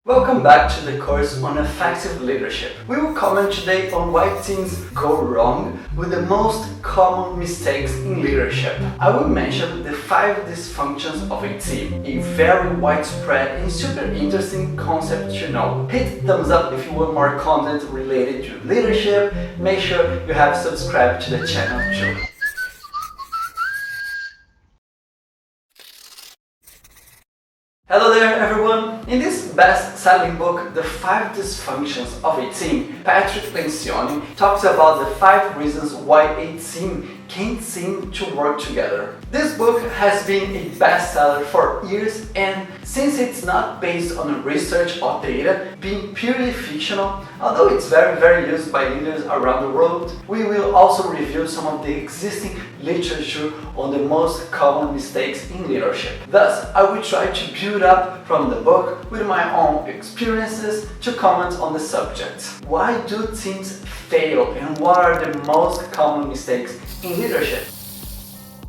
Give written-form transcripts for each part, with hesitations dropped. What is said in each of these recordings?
Welcome back to the course on effective leadership. We will comment today on why teams go wrong with the most common mistakes in leadership. I will mention the 5 dysfunctions of a team, a very widespread and super interesting concept to know. Hit thumbs up if you want more content related to leadership. Make sure you have subscribed to the channel too. Hello there everyone! In this best-selling book, The 5 Dysfunctions of a Team, Patrick Lencioni talks about the 5 reasons why a team can't seem to work together. This book has been a bestseller for years, and since it's not based on research or data, being purely fictional, although it's very used by leaders around the world, we will also review some of the existing literature on the most common mistakes in leadership. Thus, I will try to build up from the book with my own experiences to comment on the subject. Why do teams fail, and what are the most common mistakes in leadership?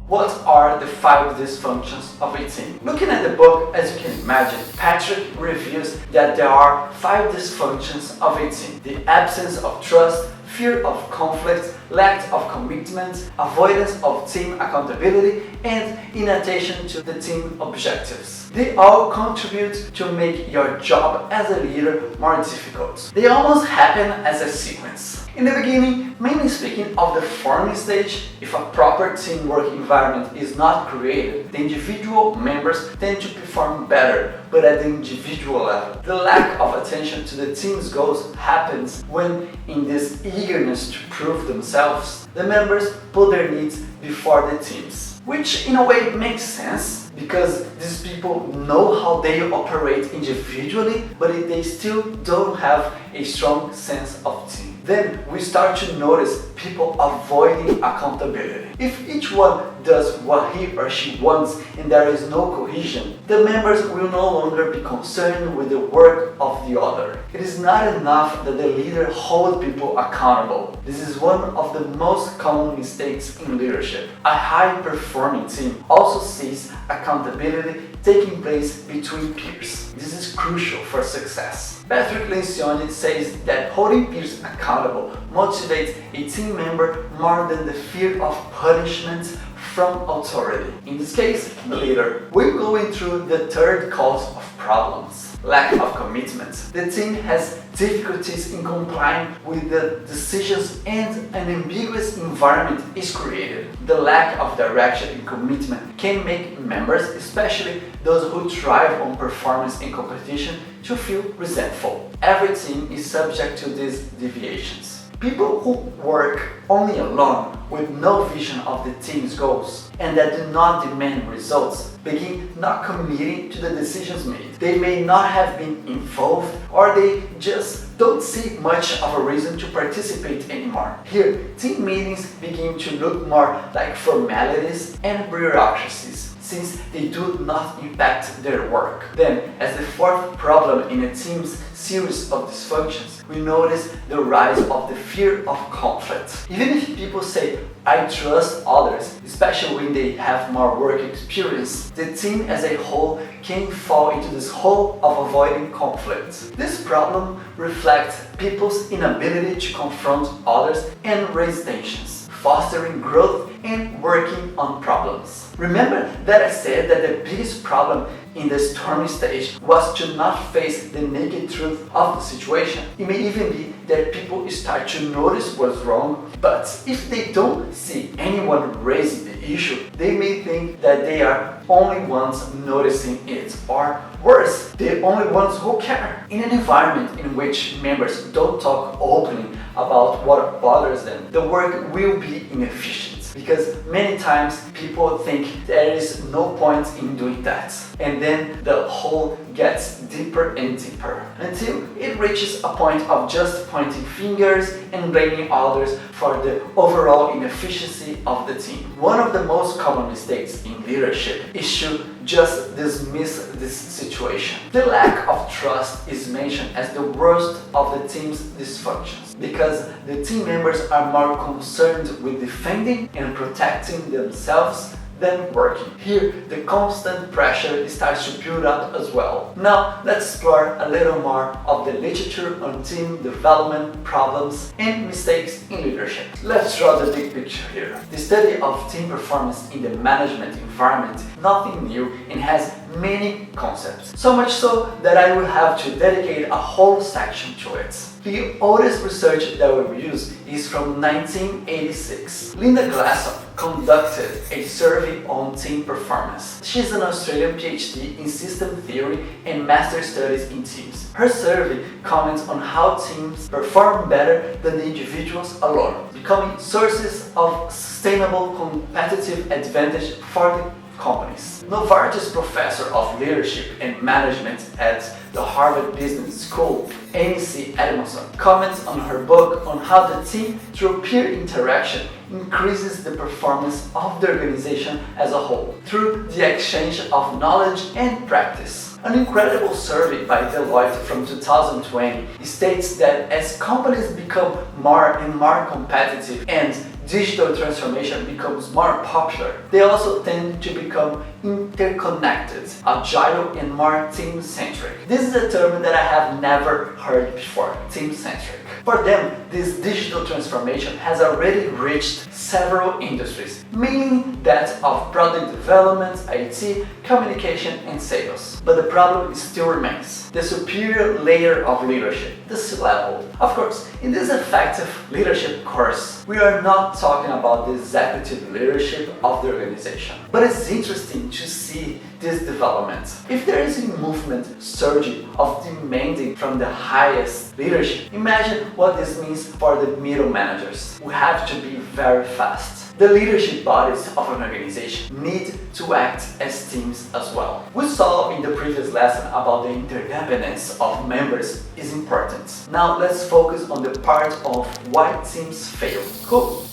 What are the 5 dysfunctions of a team? Looking at the book, as you can imagine, Patrick reveals that there are 5 dysfunctions of a team: the absence of trust, fear of conflict, lack of commitment, avoidance of team accountability, and inattention to the team objectives. They all contribute to make your job as a leader more difficult. They almost happen as a sequence. In the beginning, mainly speaking of the forming stage, if a proper teamwork environment is not created, the individual members tend to perform better, but at the individual level. The lack of attention to the team's goals happens when, in this eagerness to prove themselves, the members put their needs before the team's. Which in a way makes sense, because these people know how they operate individually, but they still don't have a strong sense of team. Then we start to notice people avoiding accountability. If each one does what he or she wants and there is no cohesion, the members will no longer be concerned with the work of the other. It is not enough that the leader holds people accountable. This is one of the most common mistakes in leadership. A high-performing team also sees accountability taking place between peers. This is crucial for success. Patrick Lencioni says that holding peers accountable motivates a team member more than the fear of punishment from authority. In this case, the leader. We're going through the third cause of problems: lack of commitment. The team has difficulties in complying with the decisions, and an ambiguous environment is created. The lack of direction and commitment can make members, especially those who thrive on performance and competition, to feel resentful. Every team is subject to these deviations. People who work only alone, with no vision of the team's goals, and that do not demand results, begin not committing to the decisions made. They may not have been involved, or they just don't see much of a reason to participate anymore. Here, team meetings begin to look more like formalities and bureaucracies, since they do not impact their work. Then, as the 4th problem in a team's series of dysfunctions, we notice the rise of the fear of conflict. Even if people say, "I trust others," especially when they have more work experience, the team as a whole can fall into this hole of avoiding conflict. This problem reflects people's inability to confront others and raise tensions, fostering growth and working on problems. Remember that I said that the biggest problem in the stormy stage was to not face the naked truth of the situation. It may even be that people start to notice what's wrong, but if they don't see anyone raising the issue, they may think that they are only ones noticing it, or worse, the only ones who care. In an environment in which members don't talk openly about what bothers them, the work will be inefficient, because many times people think there is no point in doing that, and then the hole gets deeper and deeper until it reaches a point of just pointing fingers and blaming others for the overall inefficiency of the team. One of the most common mistakes in leadership is to just dismiss this situation. The lack of trust is mentioned as the worst of the team's dysfunctions, because the team members are more concerned with defending and protecting themselves than working. Here, the constant pressure starts to build up as well. Now, let's explore a little more of the literature on team development problems and mistakes in leadership. Let's draw the big picture here. The study of team performance in the management environment, nothing new, and has many concepts. So much so that I will have to dedicate a whole section to it. The oldest research that we use is from 1986. Linda Glassow conducted a survey on team performance. She's an Australian PhD in system theory and master studies in teams. Her survey comments on how teams perform better than the individuals alone, becoming sources of sustainable competitive advantage for the companies. Novartis professor of leadership and management at the Harvard Business School, Amy C. Edmondson, comments on her book on how the team, through peer interaction, increases the performance of the organization as a whole through the exchange of knowledge and practice. An incredible survey by Deloitte from 2020 states that as companies become more and more competitive and digital transformation becomes more popular, they also tend to become interconnected, agile, and more team-centric. This is a term that I have never heard before, team-centric. For them, this digital transformation has already reached several industries, mainly that of product development, IT, communication, and sales. But the problem still remains: the superior layer of leadership, the C-level. Of course, in this effective leadership course, we are not talking about the executive leadership of the organization. But it's interesting to see this development. If there is a movement surging of demanding from the highest leadership, imagine what this means for the middle managers. We have to be very fast. The leadership bodies of an organization need to act as teams as well. We saw in the previous lesson about the interdependence of members is important. Now let's focus on the part of why teams fail. Cool.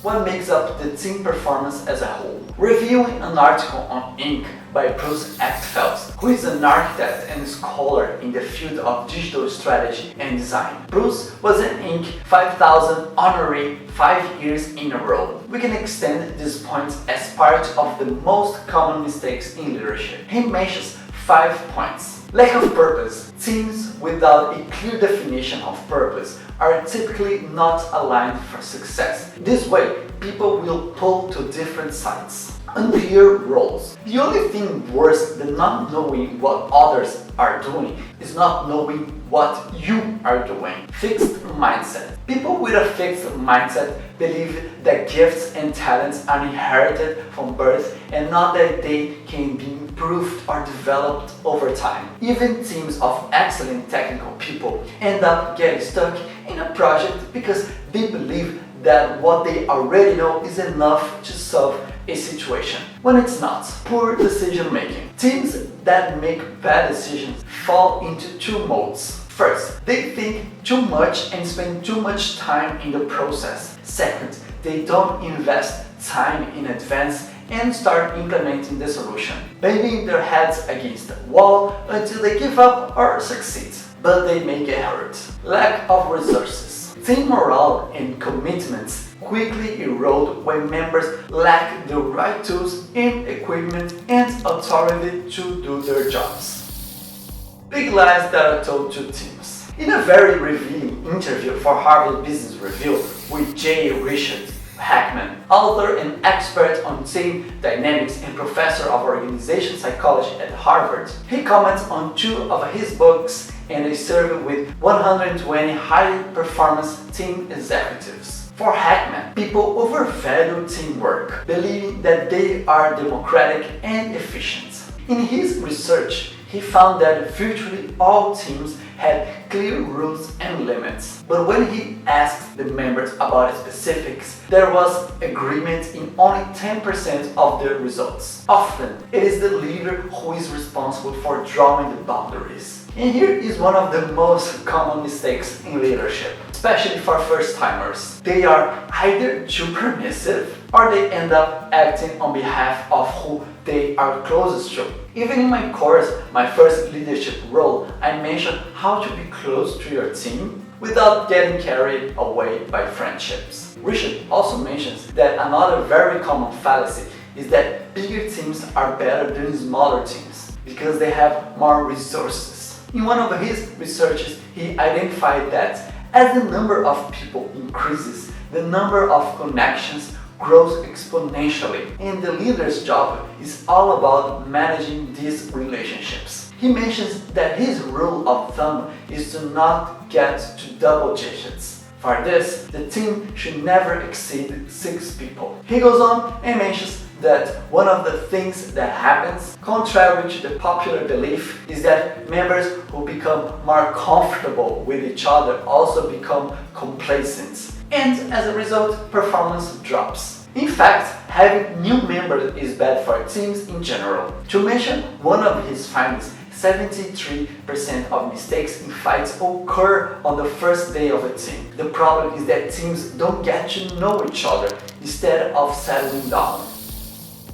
What makes up the team performance as a whole? Reviewing an article on Inc. by Bruce Eckfeldt, who is an architect and scholar in the field of digital strategy and design. Bruce was an Inc. 5000 honoree 5 years in a row. We can extend this point as part of the most common mistakes in leadership. He mentions 5 points. Lack of purpose. Teams without a clear definition of purpose are typically not aligned for success. This way, people will pull to different sides. Unclear roles. The only thing worse than not knowing what others are doing is not knowing what you are doing. Fixed mindset. People with a fixed mindset believe that gifts and talents are inherited from birth and not that they can be improved or developed over time. Even teams of excellent technical people end up getting stuck in a project because they believe that what they already know is enough to solve a situation, when it's not. Poor decision making. Teams that make bad decisions fall into two modes. First, they think too much and spend too much time in the process. Second, they don't invest time in advance and start implementing the solution, banging their heads against the wall until they give up or succeed, but they may get hurt. Lack of resources. Team morale and commitments quickly erode when members lack the right tools and equipment and authority to do their jobs. Big lies that are told to teams. In a very revealing interview for Harvard Business Review with J. Richard Hackman, author and expert on team dynamics and professor of organization psychology at Harvard, he comments on 2 of his books and a survey with 120 high-performance team executives. For Hackman, people overvalue teamwork, believing that they are democratic and efficient. In his research, he found that virtually all teams had clear rules and limits. But when he asked the members about specifics, there was agreement in only 10% of the results. Often, it is the leader who is responsible for drawing the boundaries. And here is one of the most common mistakes in leadership, especially for first-timers. They are either too permissive or they end up acting on behalf of who they are closest to. Even in my course, my first leadership role, I mentioned how to be close to your team without getting carried away by friendships. Richard also mentions that another very common fallacy is that bigger teams are better than smaller teams because they have more resources. In one of his researches, he identified that as the number of people increases, the number of connections grows exponentially, and the leader's job is all about managing these relationships. He mentions that his rule of thumb is to not get to double digits. For this, the team should never exceed 6 people. He goes on and mentions that one of the things that happens, contrary to the popular belief, is that members who become more comfortable with each other also become complacent, and as a result, performance drops. In fact, having new members is bad for teams in general. To mention one of his findings, 73% of mistakes in fights occur on the first day of a team. The problem is that teams don't get to know each other instead of settling down.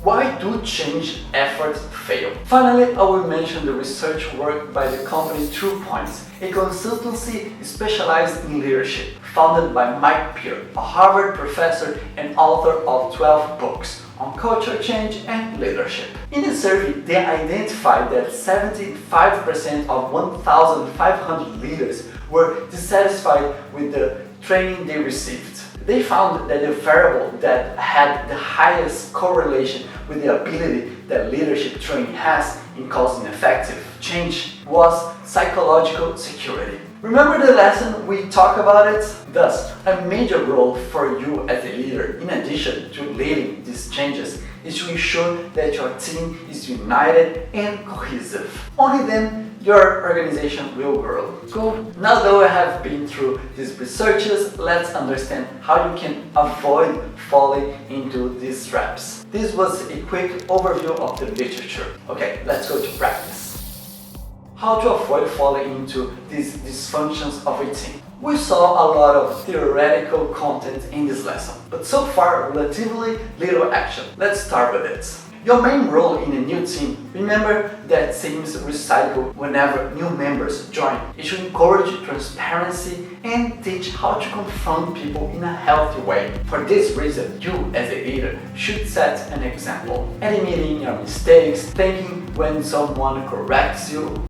Why do change efforts fail? Finally, I will mention the research work by the company True Points, a consultancy specialized in leadership, founded by Mike Peer, a Harvard professor and author of 12 books on culture change and leadership. In the survey, they identified that 75% of 1,500 leaders were dissatisfied with the training they received. They found that the variable that had the highest correlation with the ability that leadership training has in causing effective change was psychological security. Remember the lesson we talked about it? Thus, a major role for you as a leader, in addition to leading these changes, is to ensure that your team is united and cohesive. Only then your organization will grow. Cool. Now that we have been through these researches, let's understand how you can avoid falling into these traps. This was a quick overview of the literature. Okay, let's go to practice. How to avoid falling into these dysfunctions of a team. We saw a lot of theoretical content in this lesson, but so far relatively little action. Let's start with it. Your main role in a new team, remember that teams recycle whenever new members join. It should encourage transparency and teach how to confront people in a healthy way. For this reason, you as a leader should set an example. Admitting your mistakes, thanking when someone corrects you,